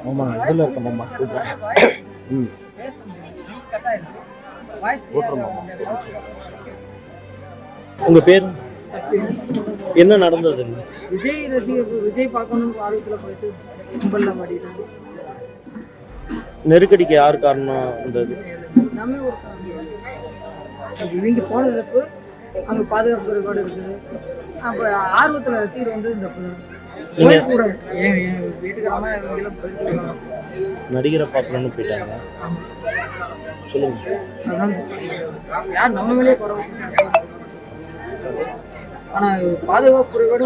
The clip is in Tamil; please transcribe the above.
மாமா இதில் இருக்க மாமா கூப்பிட்றேன். ம் போட்டுருமா. உங்கள் பேர் என்ன நடந்தது? விஜய் ரசிகர் விஜய் பார்க்கணும்னு ஆர்வத்தில் போயிட்டு கும்பலில் மாட்டிட்டாங்க. நெருக்கடிக்கு யார் காரணம் இருந்தது? எல்லாமே ஒரு இவங்க போன தப்பு, அங்கே பாதுகாப்பு குறைபாடு இருக்குது. அப்போ ஆர்வத்தில் ரசிகர் வந்து இந்த தப்பு தான் போயிடக்கூடாது. என் வீட்டுக்காரமா இவங்கெல்லாம் போயிடக்கூடாது. நடிகரை பார்க்கணும்னு போயிட்டாங்க. சொல்லுங்க. அதான் யார் நம்ம மேலேயே குறை வச்சுருக்காங்க. ஆனால் பாதுகாப்பு குறைபாடு